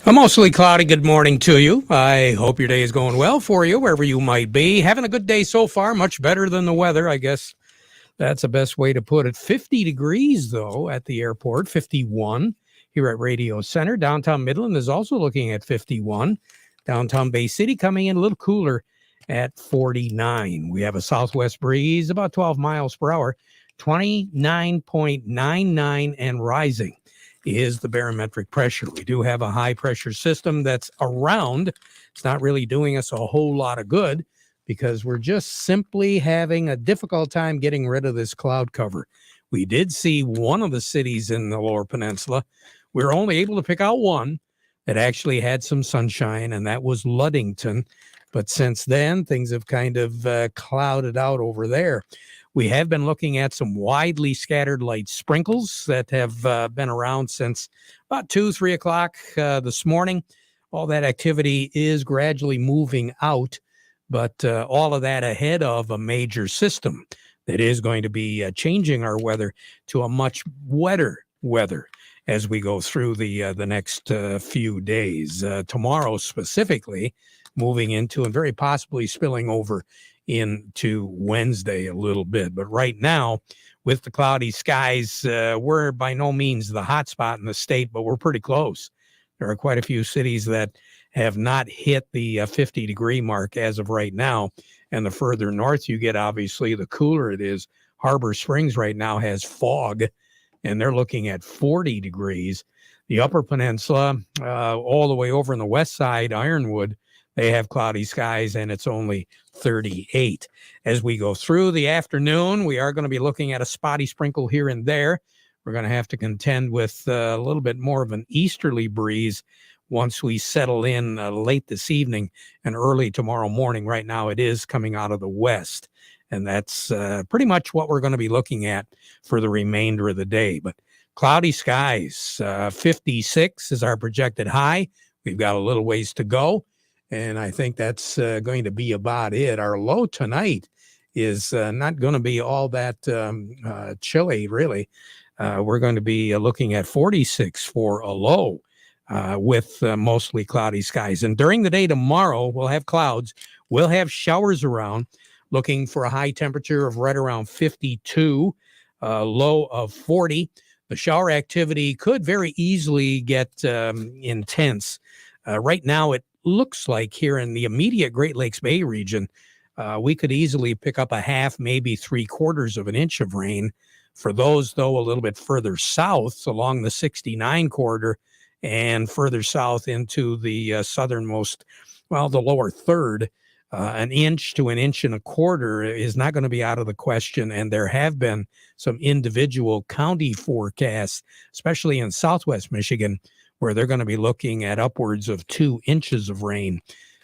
A mostly cloudy good morning to you. I hope your day is going well for you, wherever you might be. Having a good day so far, much better than the weather, I guess that's the best way to put it. 50 degrees, though, at the airport, 51 here at Radio Center. Downtown Midland is also looking at 51. Downtown Bay City coming in a little cooler at 49. We have a southwest breeze, about 12 miles per hour, 29.99 and rising is the barometric pressure. We do have a high pressure system that's around. It's not really doing us a whole lot of good because we're just simply having a difficult time getting rid of this cloud cover. We did see one of the cities in the Lower Peninsula. We were only able to pick out one that actually had some sunshine, and that was Ludington. But since then, things have kind of clouded out over there. We have been looking at some widely scattered light sprinkles that have been around since about 2, 3 o'clock this morning. All that activity is gradually moving out, but all of that ahead of a major system that is going to be changing our weather to a much wetter weather as we go through the next few days. Tomorrow specifically, moving into and very possibly spilling over into Wednesday a little bit. But right now, with the cloudy skies, we're by no means the hot spot in the state, but we're pretty close. There are quite a few cities that have not hit the 50-degree mark as of right now. And the further north you get, obviously, the cooler it is. Harbor Springs right now has fog, and they're looking at 40 degrees. The Upper Peninsula, all the way over on the west side, Ironwood, they have cloudy skies, and it's only 38. As we go through the afternoon, we are going to be looking at a spotty sprinkle here and there. We're going to have to contend with a little bit more of an easterly breeze once we settle in late this evening and early tomorrow morning. Right now, it is coming out of the west, and that's pretty much what we're going to be looking at for the remainder of the day. But cloudy skies, 56 is our projected high. We've got a little ways to go. And I think that's going to be about it. Our low tonight is not going to be all that chilly, really. We're going to be looking at 46 for a low with mostly cloudy skies. And during the day tomorrow, we'll have clouds. We'll have showers around, looking for a high temperature of right around 52, low of 40. The shower activity could very easily get intense. Right now, it looks like here in the immediate Great Lakes Bay region, we could easily pick up a half, maybe 3/4 of an inch of rain. For those, though, a little bit further south along the 69 corridor and further south into the southernmost, well, the lower third, an inch to an inch and a quarter is not going to be out of the question. And there have been some individual county forecasts, especially in southwest Michigan, where they're going to be looking at upwards of 2 inches of rain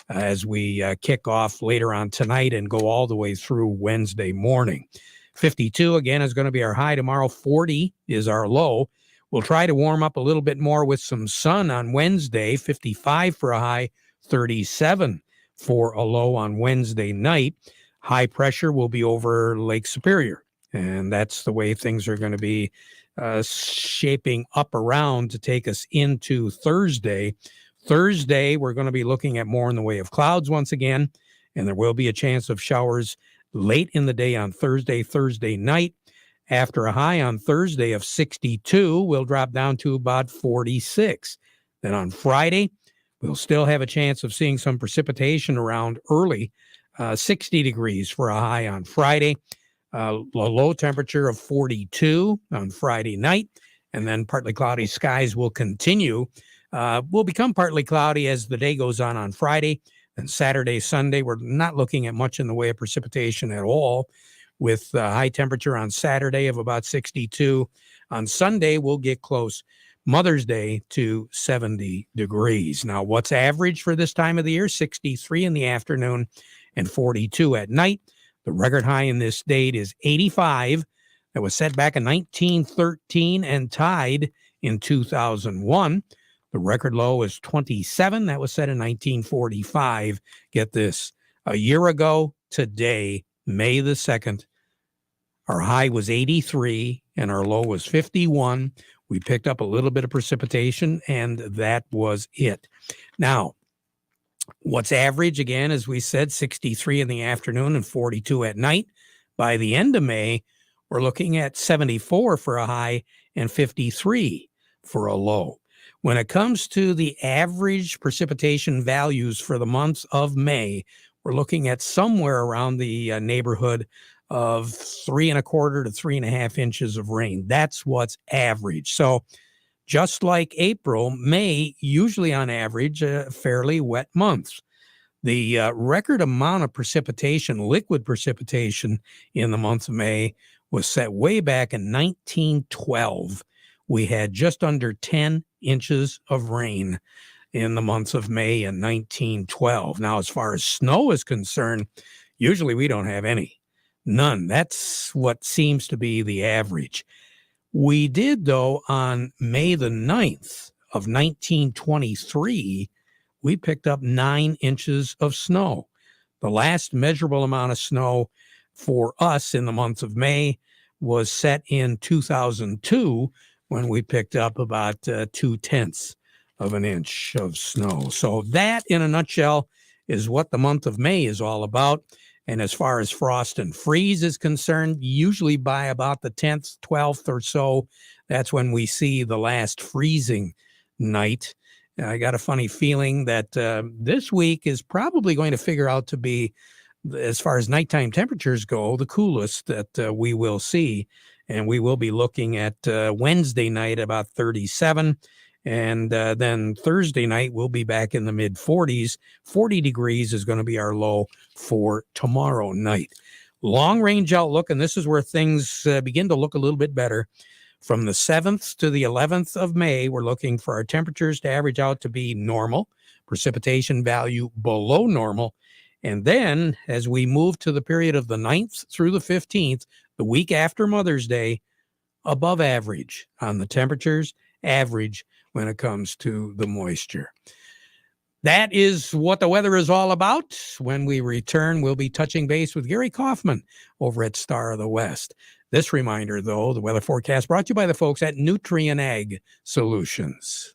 as we kick off later on tonight and go all the way through Wednesday morning. 52, again, is going to be our high tomorrow. 40 is our low. We'll try to warm up a little bit more with some sun on Wednesday. 55 for a high, 37 for a low on Wednesday night. High pressure will be over Lake Superior, and that's the way things are going to be shaping up around to take us into Thursday. Thursday, we're going to be looking at more in the way of clouds once again, and there will be a chance of showers late in the day on Thursday night. After a high on Thursday of 62, we'll drop down to about 46. Then on Friday, we'll still have a chance of seeing some precipitation around early, 60 degrees for a high on Friday. A low temperature of 42 on Friday night, and then partly cloudy skies will continue. Will become partly cloudy as the day goes on Friday. And Saturday, Sunday, we're not looking at much in the way of precipitation at all, with high temperature on Saturday of about 62. On Sunday, we'll get close, Mother's Day, to 70 degrees. Now, what's average for this time of the year? 63 in the afternoon and 42 at night. The record high in this date is 85. That was set back in 1913 and tied in 2001. The record low is 27. That was set in 1945. Get this, a year ago today, May the 2nd, our high was 83 and our low was 51. We picked up a little bit of precipitation, and that was it. Now, what's average, again, as we said, 63 in the afternoon and 42 at night. By the end of May, we're looking at 74 for a high and 53 for a low. When it comes to the average precipitation values for the month of May, we're looking at somewhere around the neighborhood of 3.25 to 3.5 inches of rain. That's what's average. So just like April, May, usually on average, fairly wet months. The record amount of precipitation, liquid precipitation in the month of May was set way back in 1912. We had just under 10 inches of rain in the months of May in 1912. Now, as far as snow is concerned, usually we don't have any. None. That's what seems to be the average. We did, though, on May the 9th of 1923, we picked up 9 inches of snow. The last measurable amount of snow for us in the month of May was set in 2002 when we picked up about 0.2 of an inch of snow. So that, in a nutshell, is what the month of May is all about. And as far as frost and freeze is concerned, usually by about the 10th, 12th or so, that's when we see the last freezing night. I got a funny feeling that this week is probably going to figure out to be, as far as nighttime temperatures go, the coolest that we will see. And we will be looking at Wednesday night about 37. And then Thursday night, we'll be back in the mid 40s. 40 degrees is going to be our low for tomorrow night. Long range outlook, and this is where things begin to look a little bit better. From the 7th to the 11th of May, we're looking for our temperatures to average out to be normal, precipitation value below normal. And then as we move to the period of the 9th through the 15th, the week after Mother's Day, above average on the temperatures, average when it comes to the moisture. That is what the weather is all about. When we return, we'll be touching base with Gary Kaufman over at Star of the West. This reminder, though, the weather forecast brought to you by the folks at Nutrien Ag Solutions.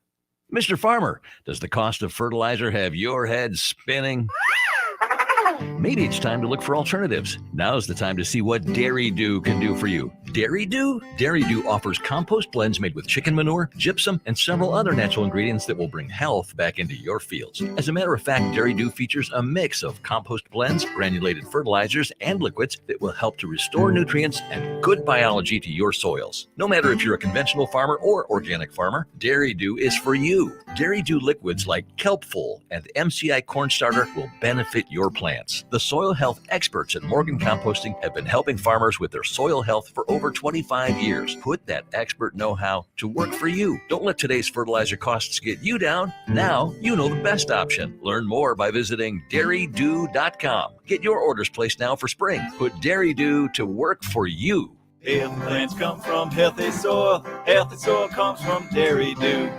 Mr. Farmer, does the cost of fertilizer have your head spinning? Maybe it's time to look for alternatives. Now's the time to see what Dairy Dew can do for you. Dairy Dew? Dairy Dew offers compost blends made with chicken manure, gypsum, and several other natural ingredients that will bring health back into your fields. As a matter of fact, Dairy Dew features a mix of compost blends, granulated fertilizers, and liquids that will help to restore nutrients and good biology to your soils. No matter if you're a conventional farmer or organic farmer, Dairy Dew is for you. Dairy Dew liquids like Kelpful and MCI Corn Starter will benefit your plants. The soil health experts at Morgan Composting have been helping farmers with their soil health for over 25 years. Put that expert know-how to work for you. Don't let today's fertilizer costs get you down. Now you know the best option. Learn more by visiting dairydew.com. Get your orders placed now for spring. Put Dairy Dew to work for you. Healthy plants come from healthy soil. Healthy soil comes from Dairy Dew.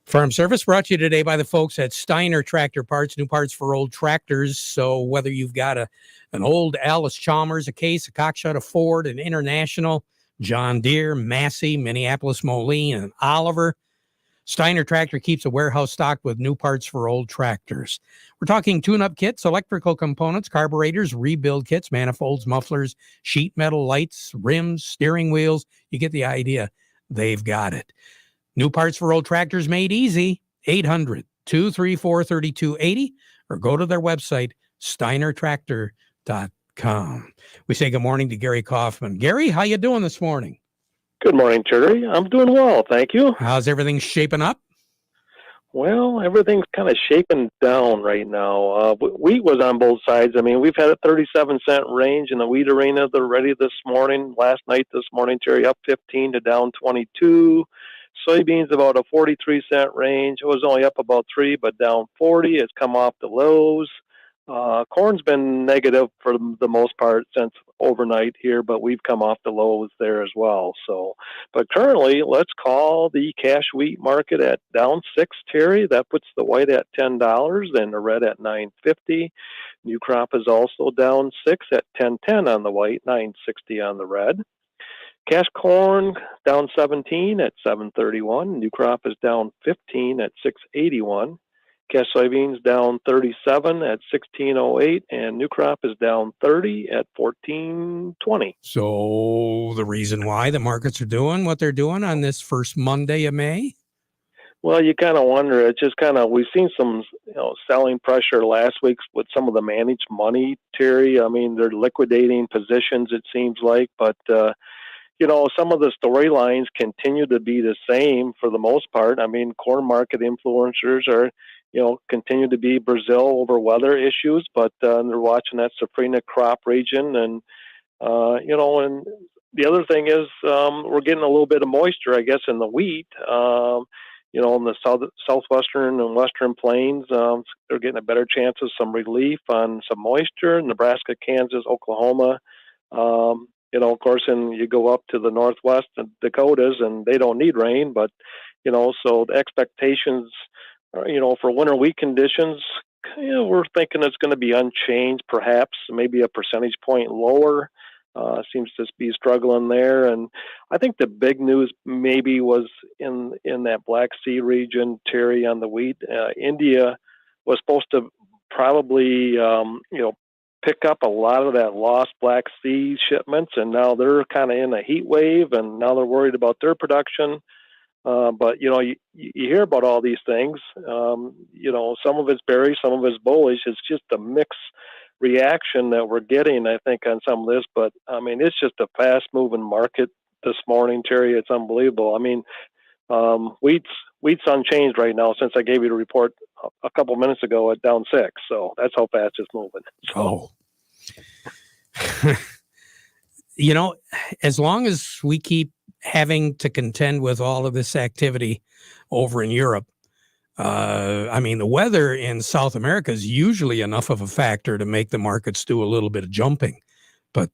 Farm Service brought to you today by the folks at Steiner Tractor Parts, new parts for old tractors. So whether you've got an old Alice Chalmers, a Case, a Cockshut, a Ford, an International, John Deere, Massey, Minneapolis Moline, and Oliver, Steiner Tractor keeps a warehouse stocked with new parts for old tractors. We're talking tune-up kits, electrical components, carburetors, rebuild kits, manifolds, mufflers, sheet metal lights, rims, steering wheels. You get the idea. They've got it. New parts for old tractors made easy. 800-234-3280 or go to their website, steinertractor.com. We say good morning to Gary Kaufman. Gary, how you doing this morning? Good morning, Terry. I'm doing well, thank you. How's everything shaping up? Well, everything's kind of shaken down right now. Wheat was on both sides. I mean, we've had a 37-cent range in the wheat arena already this morning. Last night, this morning, Terry, up 15 to down 22. Soybeans about a 43-cent range. It was only up about 3, but down 40. It's come off the lows. Corn's been negative for the most part since overnight here, but we've come off the lows there as well. So, but currently, let's call the cash wheat market at down 6, Terry. That puts the white at $10 and the red at $9.50. New crop is also down 6 at $10.10 on the white, $9.60 on the red. Cash corn down 17 at 731. New crop is down 15 at 681. Cash soybeans down 37 at 1608, and new crop is down 30 at 1420. So the reason why the markets are doing what they're doing on this first Monday of May? Well, you kind of wonder. It's just kind of, we've seen some selling pressure last week with some of the managed money, Terry. I mean, they're liquidating positions, it seems like, but some of the storylines continue to be the same for the most part. I mean, corn market influencers are, continue to be Brazil over weather issues, but they're watching that Safrinha crop region. And, and the other thing is we're getting a little bit of moisture, I guess, in the wheat. In the southwestern and western plains, they're getting a better chance of some relief on some moisture. Nebraska, Kansas, Oklahoma. Of course, and you go up to the northwest and Dakotas, and they don't need rain, but, so the expectations, for winter wheat conditions, we're thinking it's going to be unchanged, perhaps maybe a percentage point lower. Seems to be struggling there. And I think the big news maybe was in that Black Sea region, Terry, on the wheat. India was supposed to probably, pick up a lot of that lost Black Sea shipments, and now they're kind of in a heat wave, and now they're worried about their production. But you hear about all these things. Some of it's bearish, some of it's bullish. It's just a mixed reaction that we're getting, I think, on some of this. But I mean, it's just a fast-moving market this morning, Terry. It's unbelievable. I mean, wheat's unchanged right now since I gave you the report a couple minutes ago at down 6. So that's how fast it's moving. So. As long as we keep having to contend with all of this activity over in Europe, the weather in South America is usually enough of a factor to make the markets do a little bit of jumping. But,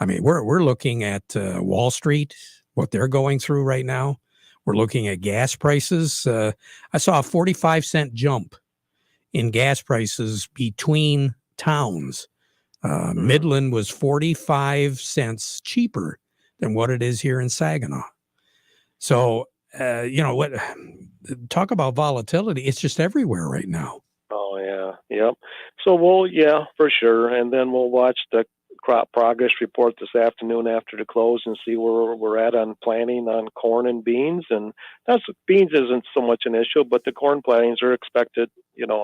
we're looking at Wall Street, what they're going through right now. We're looking at gas prices. I saw a 45-cent jump in gas prices between towns. Midland was 45 cents cheaper than what it is here in Saginaw. So, talk about volatility. It's just everywhere right now. Oh, yeah. Yep. So, for sure. And then we'll watch the crop progress report this afternoon after the close and see where we're at on planting on corn and beans. And beans isn't so much an issue, but the corn plantings are expected.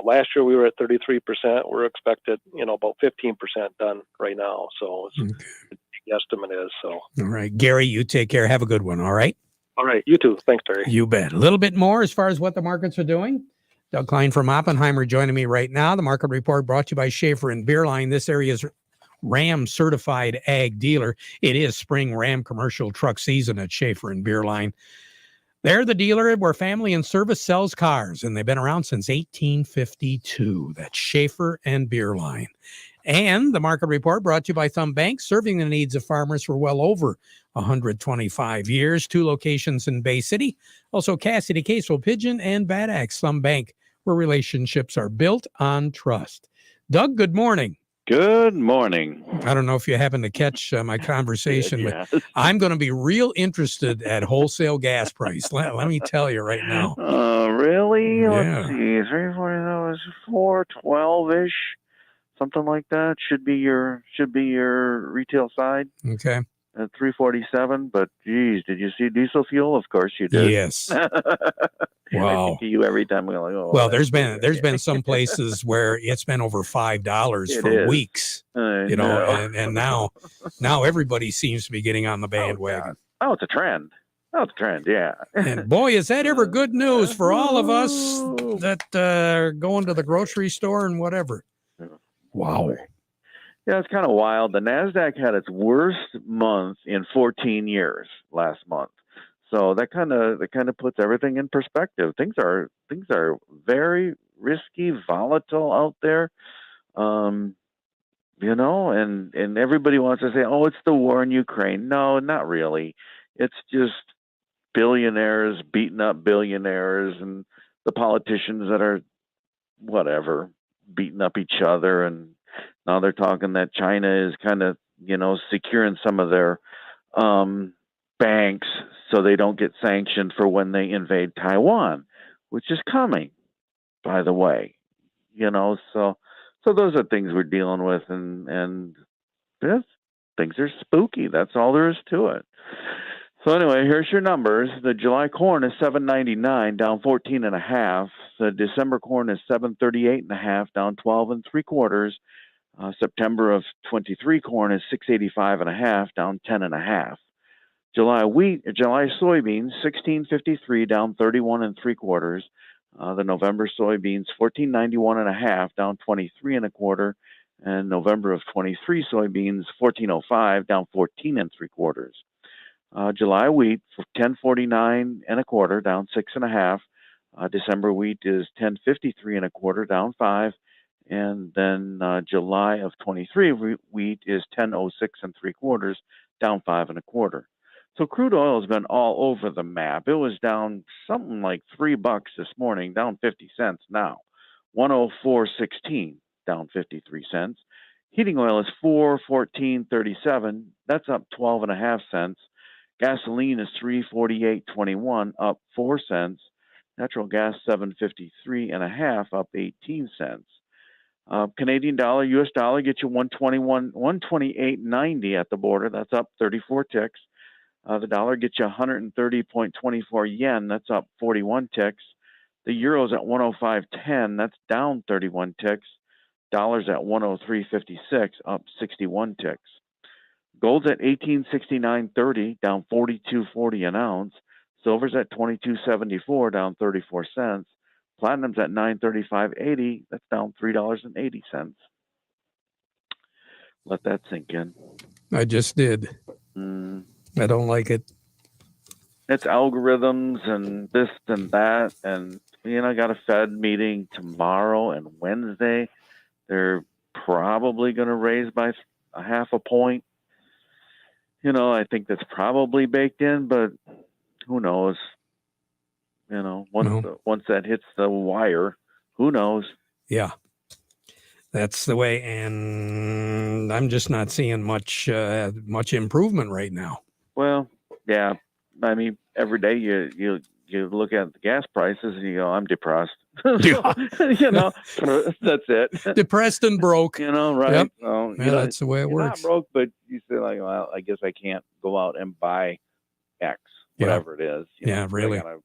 Last year we were at 33%. We're expected, about 15% done right now. So it's the estimate is. So. All right, Gary, you take care. Have a good one. All right. All right. You too. Thanks, Terry. You bet. A little bit more as far as what the markets are doing. Doug Klein from Oppenheimer joining me right now. The market report brought to you by Schaefer and Beerline. This area's Ram certified ag dealer. It is spring Ram commercial truck season at Schaefer and Beerline. They're the dealer where family and service sells cars, and they've been around since 1852. That's Schaefer and Beerline. And the market report brought to you by Thumb Bank, serving the needs of farmers for well over 125 years. 2 locations in Bay City. Also Cassidy, Caseville, Pigeon, and Bad Axe. Thumb Bank, where relationships are built on trust. Doug, good morning. Good morning. I don't know if you happen to catch my conversation, but I'm going to be real interested at wholesale gas price. Let me tell you right now. Really? Yeah. Let's see. 340, that was 412-ish, something like that. Should be your retail side. Okay. At 347, but geez, did you see diesel fuel? Of course you did. Yes. Wow. I think of you every time we're like, well, there's been some places where it's been over $5 for weeks, and now everybody seems to be getting on the bandwagon. Oh, it's a trend. Yeah. And boy, is that ever good news for all of us that are going to the grocery store and whatever. Wow. Yeah, it's kind of wild. The NASDAQ had its worst month in 14 years last month. So that kind of puts everything in perspective. Things are very risky, volatile out there. And everybody wants to say, "Oh, it's the war in Ukraine." No, not really. It's just billionaires beating up billionaires and the politicians that are whatever beating up each other. And now they're talking that China is kind of, securing some of their banks so they don't get sanctioned for when they invade Taiwan, which is coming, by the way. So those are things we're dealing with, and yeah, things are spooky. That's all there is to it. So anyway, here's your numbers. The July corn is $7.99, down 14.5. The December corn is $7.38.5, down 12 3/4. September of 23 corn is $6.85.5, down 10.5. July soybeans $16.53, down 31 3/4. The November soybeans $14.91.5, down 23 1/4. And November of 23 soybeans $14.05, down 14 3/4. July wheat for $10.49 1/4, down 6.5. December wheat is $10.53 1/4, down 5. And then July of 23 wheat is $10.06 3/4, down 5 1/4. So crude oil has been all over the map. It was down something like $3 this morning, down 50 cents now. 104.16, down 53 cents. Heating oil is $4.14.37. That's up 12.5 cents. Gasoline is $3.48.21, up 4 cents. Natural gas $7.53.5, up 18 cents. Canadian dollar, U.S. dollar gets you 128.90 at the border. That's up 34 ticks. The dollar gets you 130.24 yen. That's up 41 ticks. The euro's at 105.10. That's down 31 ticks. Dollar's at 103.56, up 61 ticks. Gold's at 1869.30, down 42.40 an ounce. Silver's at 22.74, down 34 cents. Platinum's at 935.80. That's down $3.80. Let that sink in. I just did. I don't like it. It's algorithms and this and that. And, I got a Fed meeting tomorrow and Wednesday. They're probably going to raise by 0.5 point. I think that's probably baked in, but who knows? Once that hits the wire, who knows? Yeah, that's the way. And I'm just not seeing much improvement right now. Well, yeah. I mean, every day you look at the gas prices and you go, I'm depressed. That's it. Depressed and broke. Right? Yep. So, that's the way it works. Not broke, but you say like, well, I guess I can't go out and buy X, whatever it is. Really. So.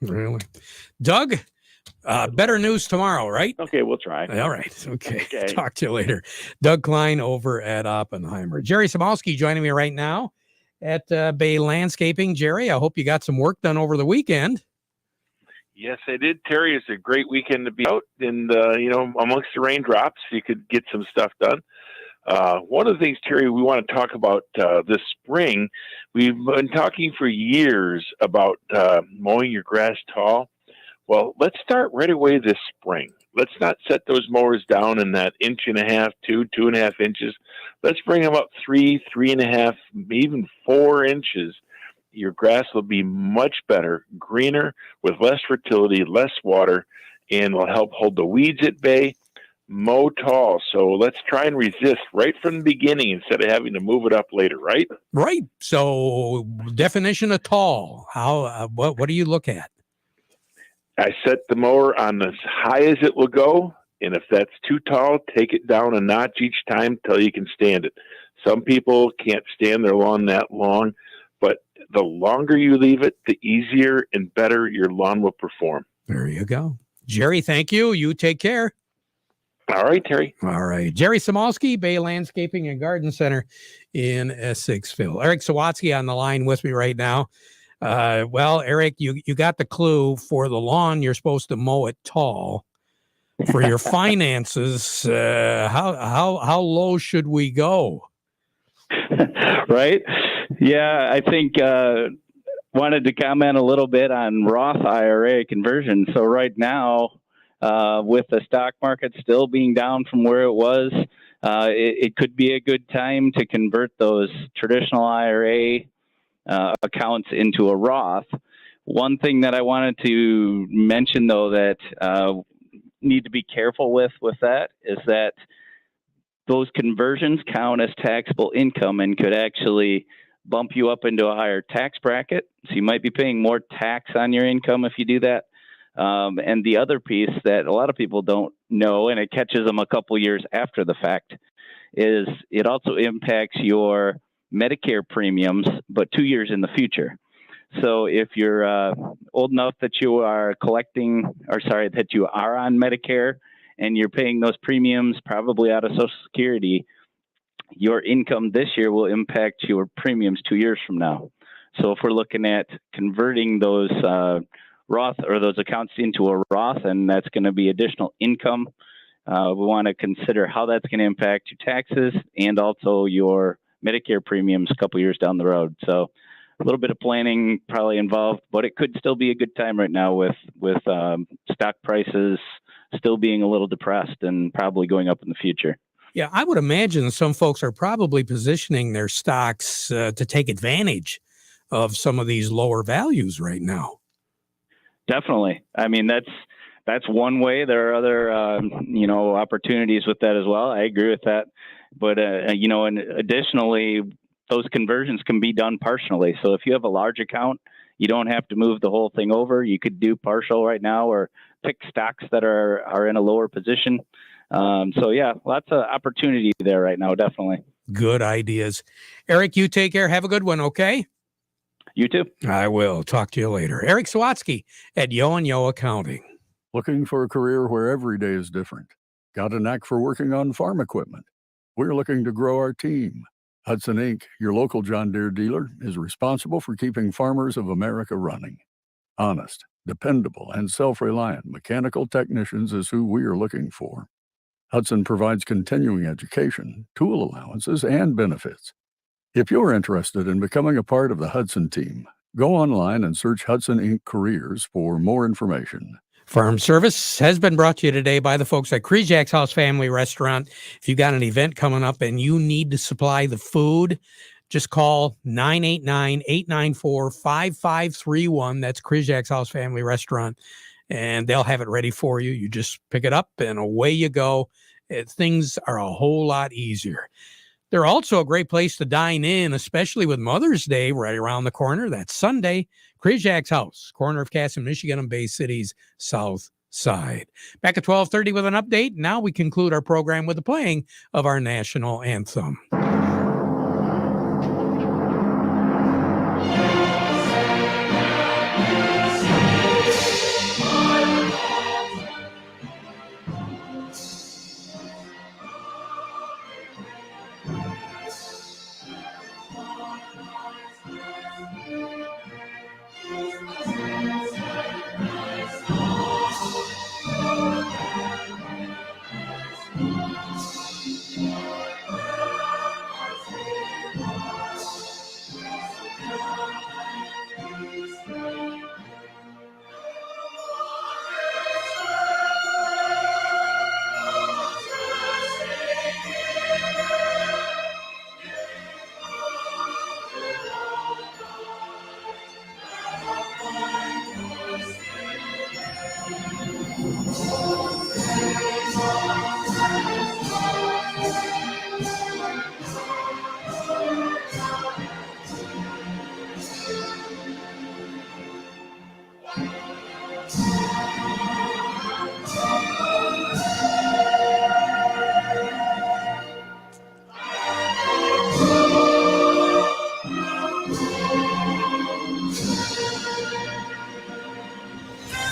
Really. Doug, better news tomorrow, right? Okay, we'll try. All right. Okay. Talk to you later. Doug Klein over at Oppenheimer. Jerry Samolsky joining me right now at Bay Landscaping. Jerry, I hope you got some work done over the weekend. Yes, I did, Terry. It's a great weekend to be out and, amongst the raindrops, you could get some stuff done. One of the things, Terry, we want to talk about this spring, we've been talking for years about mowing your grass tall. Well, let's start right away this spring. Let's not set those mowers down in that 1.5 inches, 2.5 inches. Let's bring them up 3.5, even 4 inches. Your grass will be much better, greener, with less fertility, less water, and will help hold the weeds at bay. Mow tall. So let's try and resist right from the beginning instead of having to move it up later, right? Right. So definition of tall. How? What do you look at? I set the mower on as high as it will go, and if that's too tall, take it down a notch each time till you can stand it. Some people can't stand their lawn that long, but the longer you leave it, the easier and better your lawn will perform. There you go. Jerry, thank you. You take care. All right, Terry. All right. Jerry Samolsky, Bay Landscaping and Garden Center in Essexville. Eric Sawatsky on the line with me right now. Well, Eric, you got the clue. For the lawn, you're supposed to mow it tall. For your finances, how low should we go? Right? Yeah, I think wanted to comment a little bit on Roth IRA conversion. So right now, with the stock market still being down from where it was, it could be a good time to convert those traditional IRA accounts into a Roth. One thing that I wanted to mention, though, that need to be careful with that is that those conversions count as taxable income and could actually bump you up into a higher tax bracket. So you might be paying more tax on your income if you do that. And the other piece that a lot of people don't know, and it catches them a couple years after the fact, is it also impacts your Medicare premiums, but 2 years in the future. So if you're old enough that you are that you are on Medicare and you're paying those premiums probably out of Social Security, your income this year will impact your premiums 2 years from now. So if we're looking at converting those Roth or those accounts into a Roth, and that's going to be additional income, we want to consider how that's going to impact your taxes and also your Medicare premiums a couple years down the road. So a little bit of planning probably involved, but it could still be a good time right now with stock prices still being a little depressed and probably going up in the future. Yeah, I would imagine some folks are probably positioning their stocks to take advantage of some of these lower values right now. Definitely. I mean, that's one way. There are other, opportunities with that as well. I agree with that. But, and additionally, those conversions can be done partially. So if you have a large account, you don't have to move the whole thing over. You could do partial right now or pick stocks that are in a lower position. So, yeah, lots of opportunity there right now, definitely. Good ideas. Eric, you take care. Have a good one, okay? You too. I will. Talk to you later. Eric Sawatsky at Yo & Yo Accounting. Looking for a career where every day is different? Got a knack for working on farm equipment? We're looking to grow our team. Hudson Inc., your local John Deere dealer, is responsible for keeping farmers of America running. Honest, dependable, and self-reliant mechanical technicians is who we are looking for. Hudson provides continuing education, tool allowances, and benefits. If you're interested in becoming a part of the Hudson team, go online and search Hudson Inc. Careers for more information. Farm Service has been brought to you today by the folks at Krejak's House Family Restaurant. If you got an event coming up and you need to supply the food, just call 989-894-5531. That's Krejak's House Family Restaurant, and they'll have it ready for you. You just pick it up and away you go. Things are a whole lot easier. They're also a great place to dine in, especially with Mother's Day right around the corner. That's Sunday. Krejak's House, corner of Cass and Michigan and Bay City's south side. Back at 12:30 with an update. Now we conclude our program with the playing of our national anthem.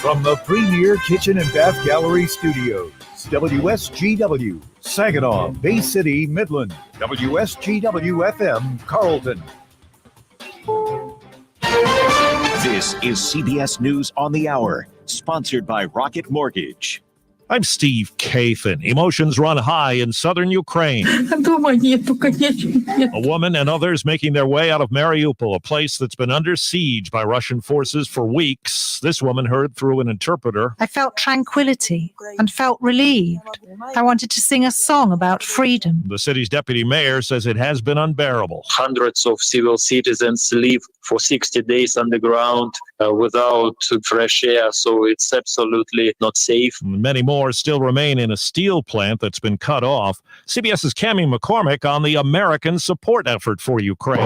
From the Premier Kitchen and Bath Gallery Studios, WSGW, Saginaw, Bay City, Midland, WSGW-FM, Carlton. This is CBS News on the Hour, sponsored by Rocket Mortgage. I'm Steve Kathan. Emotions run high in southern Ukraine. A woman and others making their way out of Mariupol, a place that's been under siege by Russian forces for weeks. This woman heard through an interpreter. I felt tranquility and felt relieved. I wanted to sing a song about freedom. The city's deputy mayor says it has been unbearable. Hundreds of civil citizens live for 60 days underground. without fresh air. So it's absolutely not safe. Many more still remain in a steel plant that's been cut off. CBS's Cammie McCormick on the American support effort for Ukraine.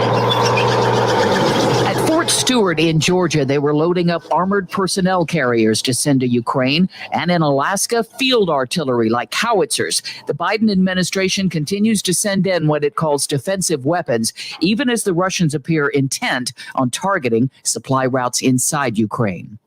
At Fort Stewart in Georgia, they were loading up armored personnel carriers to send to Ukraine, and in Alaska, field artillery like howitzers. The Biden administration continues to send in what it calls defensive weapons, even as the Russians appear intent on targeting supply routes inside Ukraine.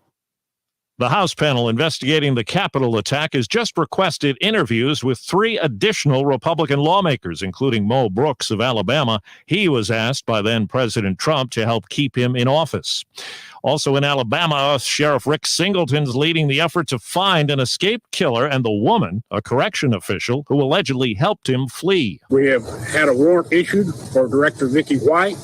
The House panel investigating the Capitol attack has just requested interviews with 3 additional Republican lawmakers, including Mo Brooks of Alabama. He was asked by then President Trump to help keep him in office. Also in Alabama, Sheriff Rick Singleton's leading the effort to find an escaped killer and the woman, a correction official, who allegedly helped him flee. We have had a warrant issued for Director Vicky White.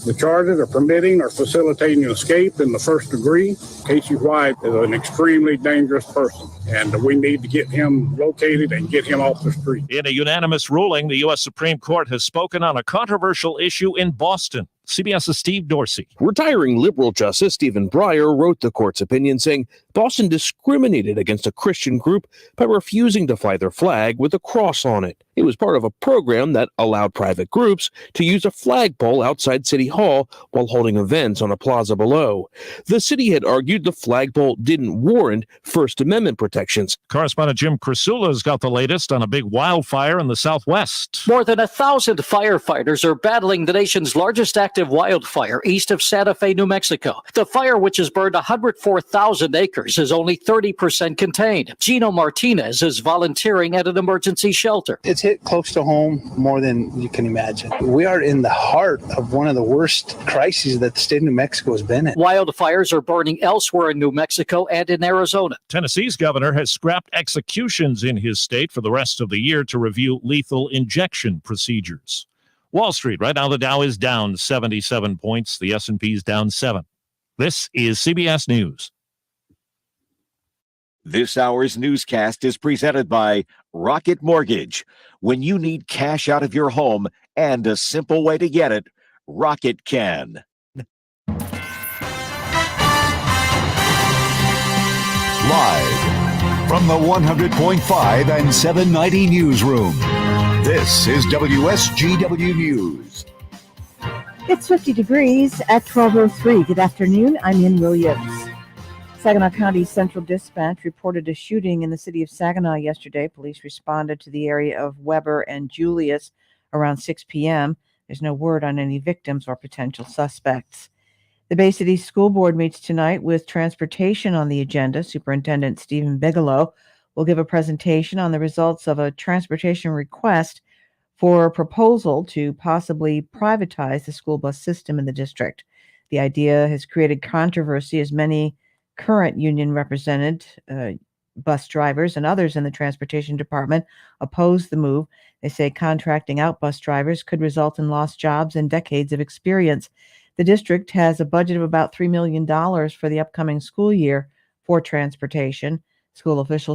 The charges are permitting or facilitating an escape in the first degree. Casey White is an extremely dangerous person, and we need to get him located and get him off the street. In a unanimous ruling, the U.S. Supreme Court has spoken on a controversial issue in Boston. CBS's Steve Dorsey. Retiring liberal Justice Stephen Breyer wrote the court's opinion saying Boston discriminated against a Christian group by refusing to fly their flag with a cross on it. It was part of a program that allowed private groups to use a flagpole outside City Hall while holding events on a plaza below. The city had argued the flagpole didn't warrant First Amendment protections. Correspondent Jim Crisula's got the latest on a big wildfire in the Southwest. More than 1,000 firefighters are battling the nation's largest active wildfire east of Santa Fe, New Mexico. The fire, which has burned 104,000 acres, is only 30% contained. Gino Martinez is volunteering at an emergency shelter. It's hit close to home more than you can imagine. We are in the heart of one of the worst crises that the state of New Mexico has been in. Wildfires are burning elsewhere in New Mexico and in Arizona. Tennessee's governor has scrapped executions in his state for the rest of the year to review lethal injection procedures. Wall Street, right now the Dow is down 77 points. The S&P is down 7. This is CBS News. This hour's newscast is presented by Rocket Mortgage. When you need cash out of your home and a simple way to get it, Rocket can. Live from the 100.5 and 790 newsroom, this is WSGW News. It's 50 degrees at 12:03. Good afternoon. I'm Ian Williams. Saginaw County Central Dispatch reported a shooting in the city of Saginaw yesterday. Police responded to the area of Weber and Julius around 6 p.m. There's no word on any victims or potential suspects. The Bay City School Board meets tonight with transportation on the agenda. Superintendent Stephen Bigelow will give a presentation on the results of a transportation request for a proposal to possibly privatize the school bus system in the district. The idea has created controversy as many current union represented bus drivers and others in the transportation department oppose the move. They say contracting out bus drivers could result in lost jobs and decades of experience. The district has a budget of about $3 million for the upcoming school year for transportation. School officials